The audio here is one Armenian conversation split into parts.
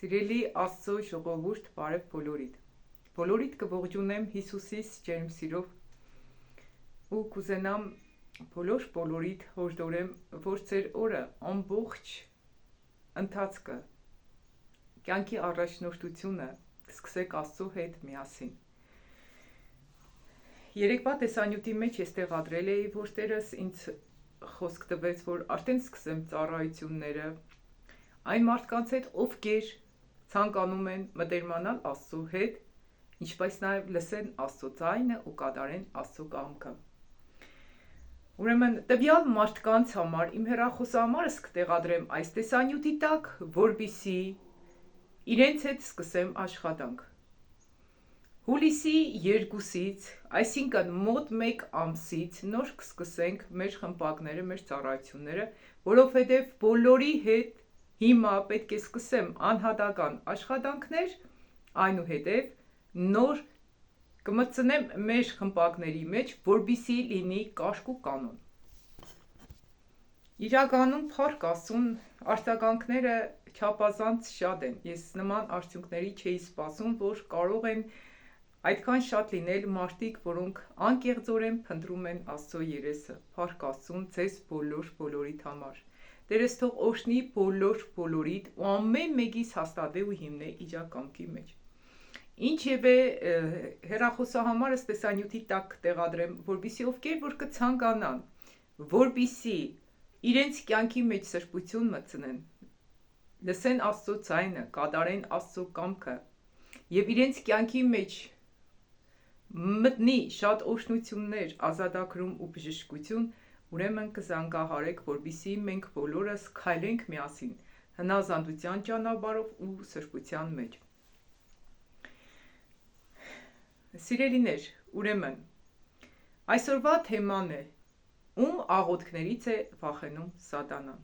Սիրելի Աստծո ժողովուրդ, բարև բոլորիդ։ Բոլորիդ կողջունեմ Հիսուսիս ջերմ սիրով ու կուզենամ բոլորիդ հորդորեմ, որ ձեր օրը ամբողջ ընթացքը կյանքի առաջնորդությունը սկսեք Աստծո հետ միասին։ Երեկվա տեսանյութի մեջ ես տեղադրել էի, որ Տերս ինձ խոսք տվեց, որ արդեն սկսեմ ծառայությունները այն մարդկանց հետ, ովքեր ցանկանում են մտերմանալ Աստծո հետ, ինչպես նաև լսեն Աստծո ձայնը ու կատարեն Աստծո կամքը։ Ուրեմն տվյալ մարդկանց համար իմ հեռախոսահամարս կտեղադրեմ այս տեսանյութի տակ, որպեսզի իրենց հետ սկսեմ աշխատանք։ Հուլիսի 2-ից, այսինքն մոտ 1 ամսից նոր կսկսենք մեր խմբակները, մեր ծառայությունները, որովհետև բոլորի հետ հիմա պետք է սկսեմ անհատական աշխատանքներ, այնուհետև նոր կմտցնեմ մեր խմբակների մեջ, որպեսզի լինի կարգ ու կանոն։ Իրականում փառք Աստծուն, արձագանքները չափազանց շատ են։ Ես նման արդյունքների չէի սպասում, որ կարող են այդքան շատ լինել մարդիկ, որոնք անկեղծորեն փնտրում են Աստծո երեսը։ Փառք Աստծուն ձեզ բոլորիդ համար։ Տերս թող օրհնի բոլորիդ ու ամեն մեկիս հաստատե ու հիմնե իր կամքի մեջ։ Ինչևէ հեռախոսահամարս տեսանյութի տակ կտեղադրեմ, որպեսզի ովքեր որ կցանկանան, որպեսզի իրենց կյանքի մեջ սրբություն մտցնեն, լսեն Աստծո ձայնը, կատարեն Աստծո կամքը եւ իրենց կյանքի մեջ մտնի շատ օրհնություններ, ազատագրում ու բժշկություն, ուրեմն կզանգահարեք, որպեսզի մենք բոլորս քայլենք միասին հնազանդության ճանապարհով ու սրբության մեջ։ Սիրելիներ, ուրեմն այսօրվա թեման է. ում աղոթքներից է վախենում Սատանան։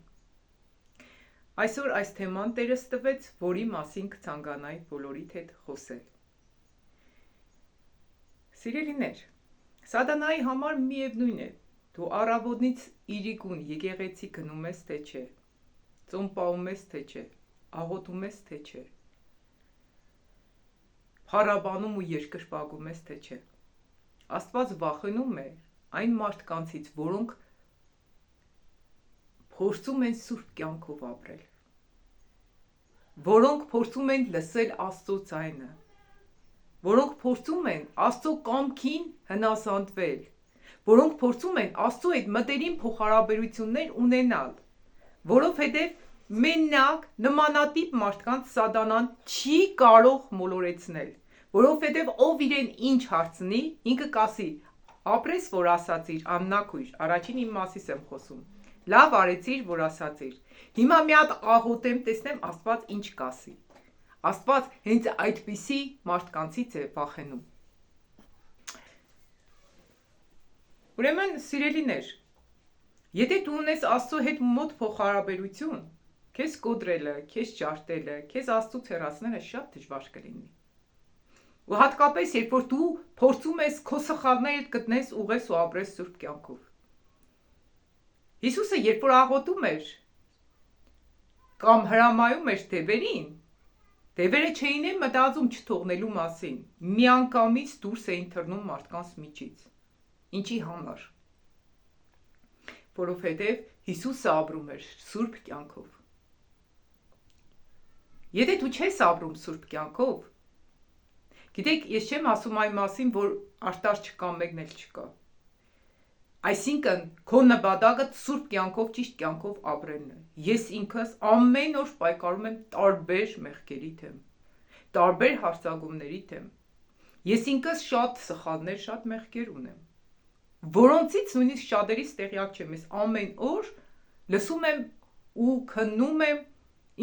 Այսօր այս թեման Տերս տվեց, որի մասին կցանկանայի բոլորիդ հետ խոսել։ Սիրելիներ, Սատանայի համար միևնույն է, դու առավոտից իրիկուն եկեղեցի գնում ես, թե չէ, ծոմ պահում ես, թե չէ, աղոթում ես, թե չէ, փառաբանում ու երկրպագում ես, թե չէ։ Աստված վախենում է այն մարդկանցից, որոնք փորձում են սուրբ կյանքով ապրել, որոնք փորձում են լսել Աստծո ձայնը, որոնք փորձում են Աստծո կամքին հնազանդվել, որոնք փորձում են Աստծո հետ մտերիմ փոխհարաբերություններ ունենալ, որովհետև մենակ նմանատիպ մարդկանց Սատանան չի կարող մոլորեցնել, որովհետև ով իրեն ինչ հարցնի, ինքը կասի, ապրես, որ ասացիր, աննաքույր, առաջին իմ մասից եմ խոսում, լավ արեցիր, որ ասացիր, հիմա մի հատ աղոթեմ, տեսնեմ Աստված ինչ կասի։ Աստված հենց այդպիսի մարդկանցից է վախենում։ Ուրեմն, սիրելիներ, եթե դու ունես Աստծո հետ մոտ փոխհարաբերություն, քեզ կոտրելը, քեզ ջարդելը, քեզ Աստծուց հեռացնելը շատ դժվար կլինի։ Ու հատկապես, երբ որ դու փորձում ես քո սխալները գտնես, ուղես ու ապրես սուրբ կյանքով։ Հիսուսը, երբ որ աղոթում էր կամ հրամայում էր դևերին, դևերը չէին մտածում չթողնելու մասին, միանգամից դուրս էին թռնում մարդկանց միջից։ Ինչի համար։ Որովհետև Հիսուսը ապրում էր սուրբ կյանքով։ Եթե դու չես ապրում սուրբ կյանքով, գիտեք, ես չեմ ասում այն մասին, որ արտար չկա, մեկն էլ չկա։ Այսինքն, քո նպատակը սուրբ կյանքով, ճիշտ կյանքով ապրելն է։ Ես ինքս ամեն օր պայքարում եմ տարբեր մեղքերի դեմ, տարբեր հարձակումների դեմ։ Ես ինքս շատ սխալներ, շատ մեղքեր ունեմ, որոնցից նույնիսկ շատերից տեղյակ չեմ, ես ամեն օր լսում եմ ու քննում եմ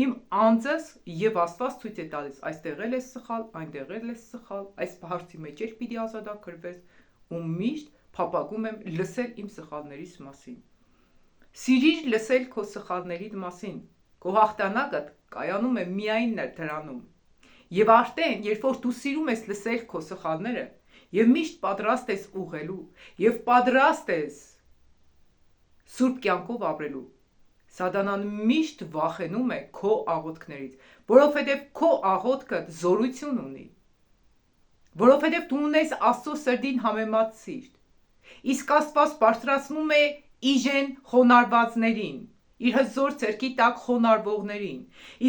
իմ անձս եւ Աստված ցույց է տալիս, այստեղ էլ ես սխալ, այնտեղ էլ ես սխալ, այս հարցի մեջ էլ պիտի ազատագրվես ու միշտ փափագում եմ լսել իմ սխալներիս մասին։ Սիրիր լսել քո սխալների մասին, քո հաղթանակը կայանում է միայն դրանում։ Եվ արդեն, երբ որ դու սիրում ես լսել քո սխալները, եւ միշտ պատրաստ ես ուղղելու, եւ պատրաստ ես սուրբ կյանքով ապրելու, Սատանան միշտ վախենում է քո աղոթքներից, որովհետև քո աղոթքը զորություն ունի, որովհետև դու ունես Աստծո սրտին համեմատ սիրտ, իսկ Աստված բարձրացնում է իժեն խոնարհվածներին, իր հզոր ձեռքի տակ խոնարհվողներին,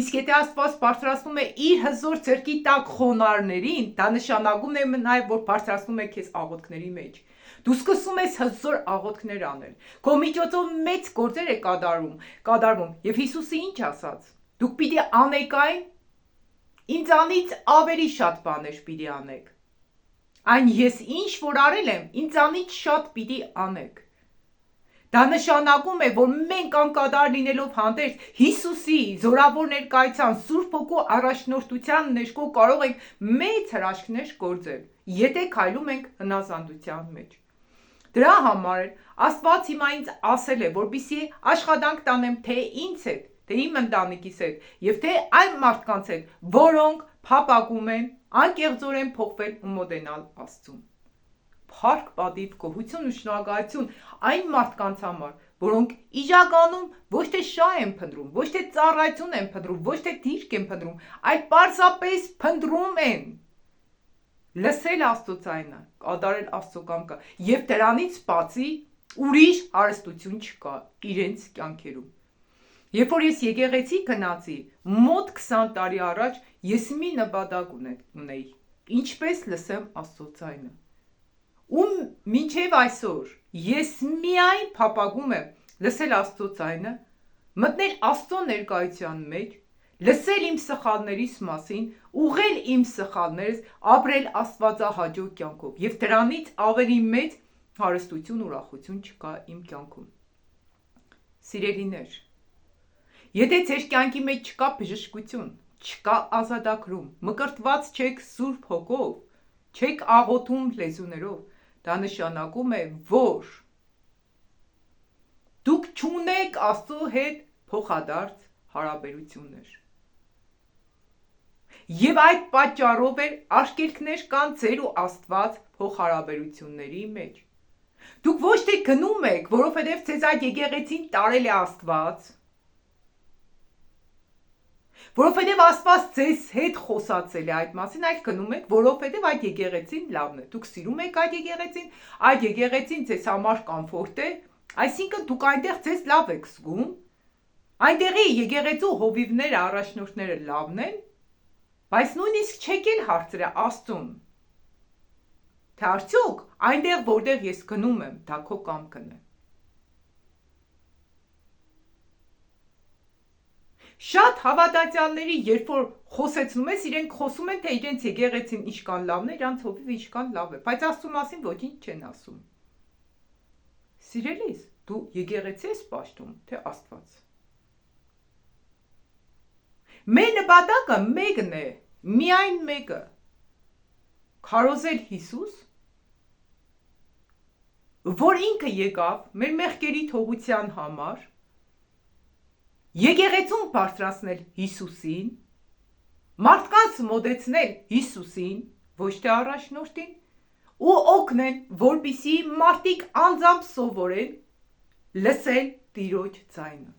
իսկ եթե Աստված բարձրացնում է իր հզոր ձեռքի տակ խոնարհներին, դա նշանակում է նաև, որ բարձրացնում է քեզ աղոթքների մեջ, դու սկսում ես հզոր աղոթքներ անել, քո միջոցով մեծ գործեր է կատարվում, եւ Հիսուսը ինչ ասաց, դուք պիտի անեք այն, ինձանից ավելի շատ բաներ պիտի անեք, այն ես ինչ որ արել եմ, ինձանից շատ պիտի անեք, դա նշանակում է, որ մենք անկատար լինելով հանդերձ Հիսուսի զորավոր ներկայության Սուրբ Հոգու առաջնորդության ներքո կարող ենք մեծ հրաշքներ գործել, եթե քայլում ենք հնազանդության մեջ, դրա համար էլ Աստված հիմա ինձ ասել է, որպեսզի աշխատանք տանեմ թե ինձ հետ, թե իմ ընտանիքիս հետ եւ թե այն մարդկանց հետ, որոնք փափագում են անկեղծորեն փոխվել ու մոտենալ Աստծուն։ Փառք, պատիվ, գոհություն ու շնորհակալություն այն մարդկանց համար, որոնք իժականում ոչ թե շահ են փնտրում, ոչ թե ծառայություն են փնտրում, ոչ թե դիրք են փնտրում, այլ պարզապես փնտրում են լսել Աստծո ձայնը, կատարել Աստծո կամքը եւ դրանից բացի ուրիշ հարստություն չկա իրենց կյանքերում։ Երբ որ ես եկեղեցի գնացի, մոտ 20 տարի առաջ ես մի նպատակ ունեի, ինչպես լսեմ Աստծո ձայնը։ Ու մինչև այսօր ես միայն փափագում եմ լսել Աստծո ձայնը, մտնել Աստծո ներկայության մեջ, լսել իմ սխալներիս մասին, ուղղել իմ սխալներս, ապրել Աստվածահաճո կյանքով եւ դրանից ավելի մեծ հարստություն ու ուրախություն չկա իմ կյանքում։ Սիրելիներ, եթե ձեր կյանքի մեջ չկա բժշկություն, չկա ազատագրում, մկրտված չեք Սուրբ Հոգով, չեք աղոթում լեզուներով, դա նշանակում է, որ դուք չունեք Աստծո հետ փոխադարձ հարաբերություններ։ Եվ այդ պատճառով էլ արգելքներ կան ձեր ու Աստված փոխհարաբերությունների մեջ։ Դուք ոչ թե գնում եք, որովհետև ձեզ այդ եկեղեցին տարել է Աստված, որովհետև Աստված ձեզ հետ խոսացել է այդ մասին, այլ գնում եք, որովհետև այդ եկեղեցին լավն է։ Դուք սիրում եք այդ եկեղեցին ձեզ համար կոմֆորտ է, այսինքն դուք այնտեղ ձեզ լավ եք զգում, այնտեղի եկեղեցու հովիվները, առաջնորդները լավն են, բայց նույնիսկ չեք էլ հարցրել Աստծուն, թե արդյոք այնտեղ, որտեղ ես գնում եմ, դա քո կամքն է։ Շատ հավատացյալների, երբ որ խոսեցնում ես, իրենք խոսում են, թե իրենց եկեղեցին ինչքան լավն է, իրանց հովիվը ինչքան լավ է, բայց Աստծո մասին ոչինչ չեն ասում։ Սիրելիս, դու եկեղեցի ես պաշտում, թե Աստված։ Մեր նպատակը մեկն է, միայն մեկը, քարոզել Հիսուս, որ ինքը եկավ մեր մեղքերի թողության համար, եկեղեցուն բարձրացնել Հիսուսին, մարդկանց մոտեցնել Հիսուսին, ոչ թե առաջնորդին, ու օգնել, որպեսզի մարդիկ անձամբ սովորեն լսել Տիրոջ ձայնը։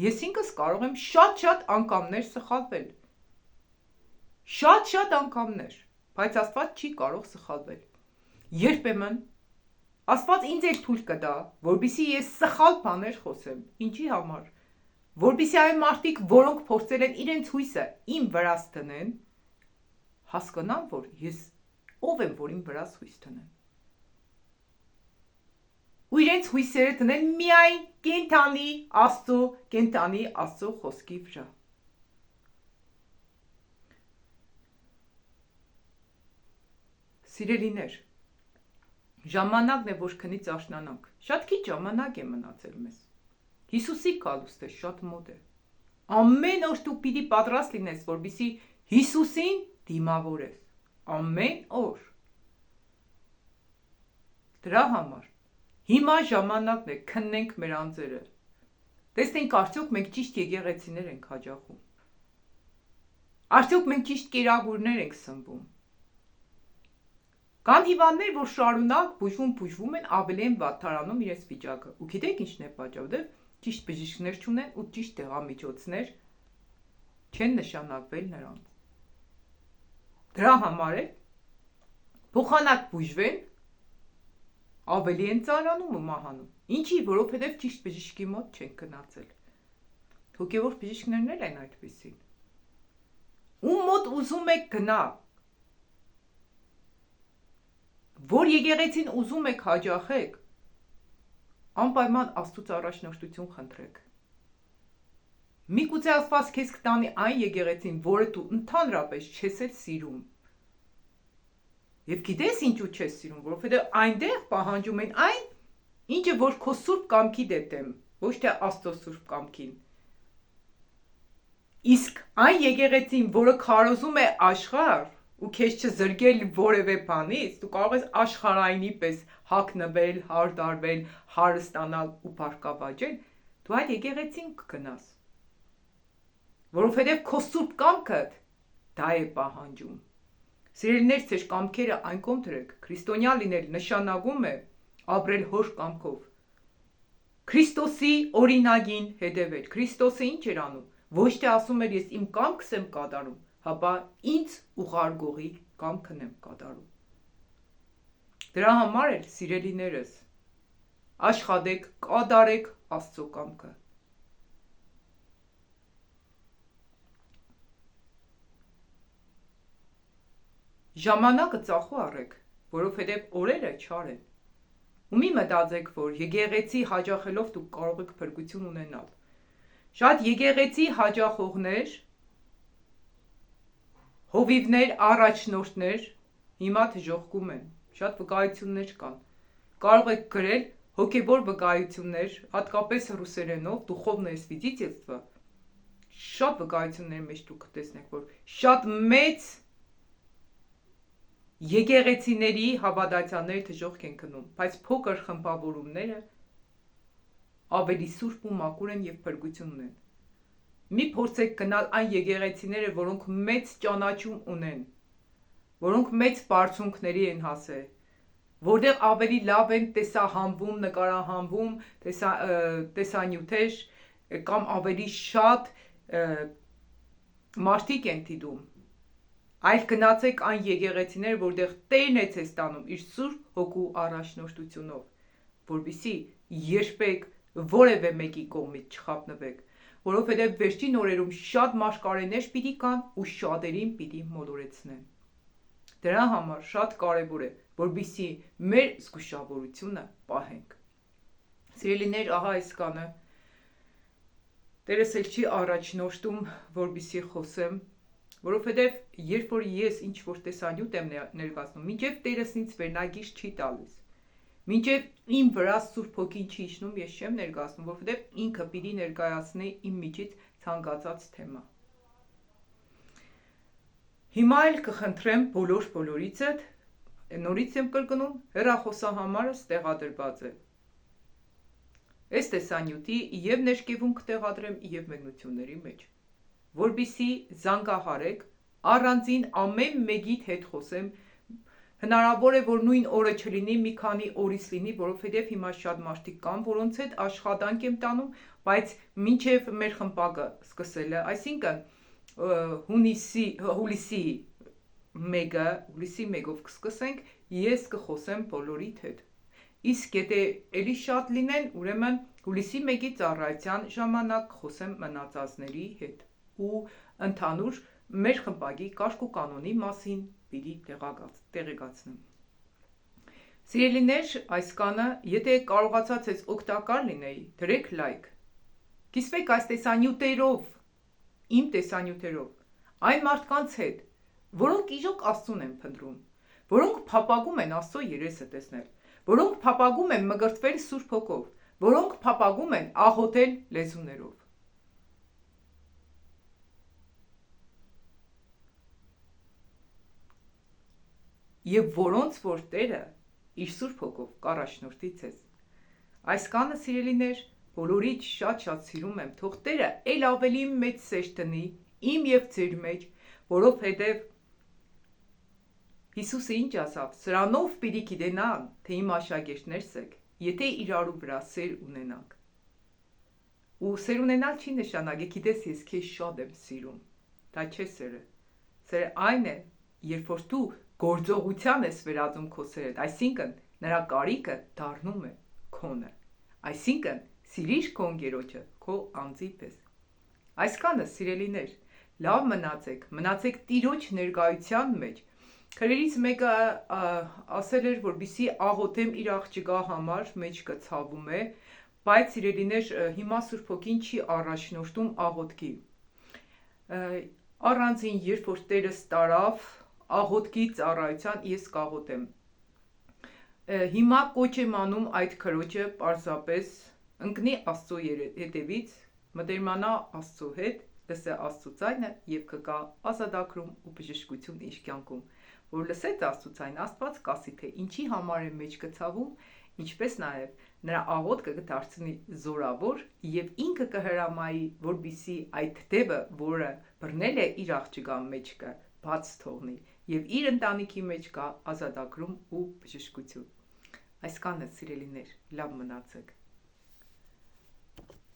Ես ինքս կարող եմ շատ անգամներ սխալվել, շատ անգամներ, բայց Աստված չի կարող սխալվել։ Երբեմն Աստված ինձ էլ թույլ կտա, որպեսզի ես սխալ բաներ խոսեմ, ինչի համար, որպեսզի այն մարդիկ, որոնք փորձել են իրենց հույսը իմ վրաս դնեն, հասկանան, որ ես ով եմ, որ իմ վրաս հույս դնեն։ Ու իրենց հույսերը դնեն միայն կենդանի Աստծո խոսքի վրա։ Սիրելիներ, ժամանակն է, որ քնից աշնանանք, շատ քիչ ժամանակ է մնացել մեզ, Հիսուսի գալուստը շատ մոտ է, ամեն օր դու պիտի պատրաստ լինես, որպեսզի Հիսուսին դիմավորես, ամեն օր, դրա համար, հիմա ժամանակն է, քննենք մեր անձերը, տեսնենք արդյոք մենք ճիշտ եկեղեցիներ ենք հաճախում, արդյոք մենք ճիշտ կերակուրներ ենք սնվում, կան հիվանդներ, որ շարունակ բուժվում են, ավելի են վատթարանում իրենց վիճակը, ու գիտեք ինչն է պատճառը, ճիշտ բժիշկներ չունեն ու ճիշտ դեղամիջոցներ չեն նշանակվել նրանց։ Դրա համար էլ փոխանակ բուժվեն, ավելի են ծանրանում ու մահանում։ Ինչի, որովհետև ճիշտ բժիշկի մոտ չեն գնացել։ Հոգևոր բժիշկներն էլ են այդպիսին։ Ում մոտ ուզում եք գնա, որ եկեղեցին ուզում եք հաճախեք, անպայման Աստծուց առաջնորդություն խնդրեք։ Միգուցե Աստված քեզ կտանի այն եկեղեցին, որը դու ընդհանրապես չես էլ սիրում։ Եվ գիտես ինչու չես սիրում, որովհետև այնտեղ պահանջում են այն, ինչը որ քո սուրբ կամքի դետեմ, ոչ թե Աստծո սուրբ կամքին։ Իսկ այն եկեղեցին, որը քարոզում է աշխարհ ու քեզ չզրկել որևէ բանից, դու կարող ես աշխարհայինի պես հագնվել, հարդարվել, հարստանալ ու բարգավաճել, դու այդ եկեղեցին կգնաս։ Որովհետև քո սուրբ կամքդ դա է պահանջում։ Սիրելիներ, ձեր կամքերը այն կողմ դրեք, քրիստոնյա լինել նշանակում է ապրել հոր կամքով։ Քրիստոսի օրինագին հետևել։ Քրիստոսը ինչ էր անում։ Ոչ թե ասում էր ես իմ կամքս եմ կատարում, հապա ինձ ուղարկողի կամքն եմ կատարում։ Դրա համար էլ, սիրելիներս, աշխատեք, կատարեք Աստծո կամքը։ Ժամանակը ծախու առեք, որովհետև օրերը չար են։ Ու մի մտածեք, որ եկեղեցի հաճախելով դուք կարող եք փրկություն ունենալ։ Շատ եկեղեցի հաճախողներ, հովիվներ, առաջնորդներ հիմա դժոխքում են, շատ վկայություններ կան։ Կարող եք գրել հոգևոր վկայություններ, հատկապես ռուսերենով, դուխովնոյ свидетельство, շատ վկայությունների մեջ դուք կտեսնեք, որ շատ մեծ եկեղեցիների հավատացյալները դժոխք են գնում, բայց փոքր խմբավորումները ավելի սուրբ ու մաքուր են և փրկություն ունեն։ Մի փորձեք գնալ այն եկեղեցիները, որոնք մեծ ճանաչում ունեն, որոնք մեծ բարձունքների են հասել, որտեղ ավելի լավ են տեսահանվում, նկարահանվում, տեսանյութեր կամ ավելի շատ մարդիկ են դիտում։ Այլ գնացեք այն եկեղեցիները, որտեղ Տերն է ձեզ տանում իր սուրբ հոգու առաջնորդությունով, որպեսզի երբեք որևէ մեկի կողմից չխաբնվեք, որովհետև վերջին օրերում շատ մարգարեներ պիտի կան ու շատերին պիտի մոլորեցնեն։ Դրա համար շատ կարևոր է, որպեսզի մեր զգուշավորությունը պահենք։ Սիրելիներ, ահա այս կանը Տերս էլ չի առաջնորդում, որպեսզի խոսեմ, որովհետև երբ որ ես ինչ որ տեսանյութ եմ ներկայացնում, մինչև Տերս ինձ վերնագիր չի տալիս, մինչև իմ վրա Սուրբ Հոգին չի իջնում, ես չեմ ներկայացնում, որովհետև ինքը պիտի ներկայացնի իմ միջից ցանկացած թեմա։ Հիմա էլ կխնդրեմ բոլորիցդ, նորից եմ կրկնում, հեռախոսահամարս տեղադրված է։ Այս տեսանյութի և ներկևում կտեղադրեմ և մեկնությունների մեջ, որպեսզի զանգահարեք, առանձին ամեն մեկիդ հետ խոսեմ, հնարավոր է, որ նույն օրը չլինի, մի քանի օրից լինի, որովհետև հիմա շատ մարդիկ կան, որոնց հետ աշխատանք եմ տանում, բայց մինչև մեր խմբակը սկսելը, այսինքն հուլիսի 1-ով կսկսենք, ես կխոսեմ բոլորիդ հետ։ Իսկ եթե էլի շատ լինեն, ուրեմն հուլիսի 1-ի ծառայության ժամանակ խոսեմ մնացածների հետ ու ընդհանուր մեր խմբակի կարգ ու կանոնի մասին պիտի տեղեկացնեմ։ Սիրելիներ, այս կանը, եթե կարողացած ես օգտակար լինեի, դրեք լայք։ Կիսվեք այս տեսանյութերով, իմ տեսանյութերով, այն մարդկանց հետ, որոնք իժոք Աստծուն են փնտրում, որոնք փափագում են Աստծո երեսը տեսնել, որոնք փափագում են մկրտվել Սուրբ Հոգով, որոնք փափագում են աղոթել լեզուներով։ Եվ որոնց որ Տերը իր Սուրբ Հոգով կառաջնորդի ձեզ։ Այս կանը, սիրելիներ, բոլորիդ շատ սիրում եմ, թող Տերը էլ ավելի մեծ սեր տնի իմ և ձեր մեջ, որովհետև Հիսուսը ինչ ասավ, սրանով պիտի գիտենան, թե իմ աշակերտներս եք, եթե իրարու վրա սեր ունենանք։ Ու սեր ունենալ չի նշանակի, գիտես, ես քեզ շատ եմ սիրում։ Դա չէ սերը։ Սերը այն է, երբ որ դու գործողության ես վերածում քո սերը, այսինքն նրա կարիքը դառնում է քոնը։ Այսինքն սիրիր քո ընկերոջը քո անձի պես։ Այսքանը, սիրելիներ, լավ մնացեք Տիրոջ ներկայության մեջ։ Քրերից մեկը ասել էր, որպեսզի աղոթեմ իր աղջկա համար, մեջքը ցավում է, բայց սիրելիներ, հիմա Սուրբ Հոգին չի առաջնորդում աղոթքի։ Առանձին, երբ որ Տերս տարավ աղոթքի ծառայության, ես կաղոթեմ։ Հիմա կոչ եմ անում այդ քրոջը պարզապես ընկնի Աստծո հետևից, մտերմանա Աստծո հետ, լսե Աստծո ձայնը եւ կգա ազատագրում ու բժշկություն իր կյանքում, որ լսեց Աստծո ձայնը, Աստված կասի, թե ինչի համար է մեջքը ցավում, ինչպես նաեւ նրա աղոթքը կդարձնի զորավոր եւ ինքը կհրամայի, որբիսի այդ թեթևը, որը բռնել է իր աղջկա մեջքը, բաց թողնի եւ իր ընտանիքի մեջ կա ազատագրում ու բժշկություն։ Այսքանը, սիրելիներ, լավ մնացեք։